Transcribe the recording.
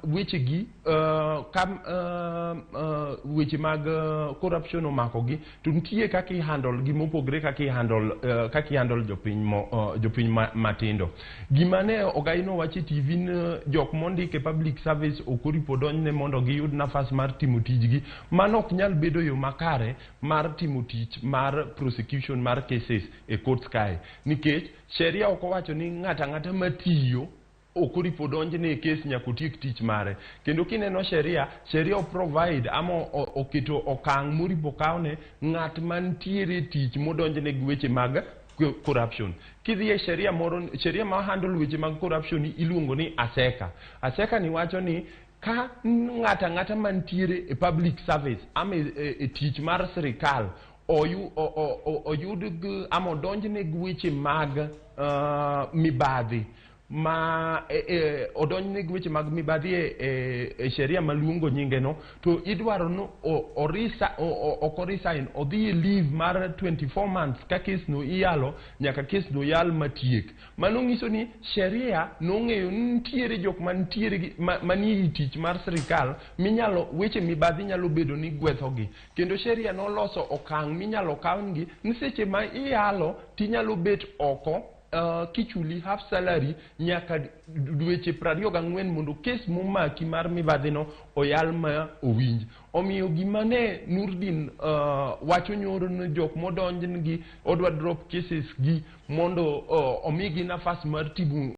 weche gi weche mag corruption omako gi to nitie kaka i handle gi mopogre kaka i handle jopiny matindo. Gima ne Ogaino wacho e TV ni jok mondike public service okoripo donjne mondo giyud nafas mar timo tijgi, mano ok nyal bedo yo makare mar timo tich mar prosecution mar cases e courts kae, nikech sheria ok owacho ni ng'ata matiyo okoripo donjne e kes nyaka otiek tich mare. Kendo kineno sheria provide ama oketo okang' moripo kawne ng'at mantiere tich modonjne gi weche mag corruption. Kidhi e sheria ma handle weche mag corruption iluongo ni aseka ni wacho ni ka ng'ata mantiere e public service ama e tich mar sirikal oyud ama odonjne gi weche mag mibadhi odonjne gi weche mag mibadhi e sheria maluongo nyinge no, to idwaro no ok resign, odhi e leave mar 24 months ka kes no iyalo nyaka kes no yal matiek. Mano nyiso ni sheria nong'eyo nitiere jok manie tich mar sirikal minyalo weche mibadhi nyalo bedo ni gwethogi, kendo sheria noloso okang' minyalo kawngi ni seche ma iyalo tinyalo bet oko kichuli half salary nyaka dweche 24 mondo kes momaki mar mibadhi no oyal ma owinj. Omiyo gima ne Nurdin wacho nyoro ni jok modonjngi odwa drop cases gi mondo omigi nafas mar timo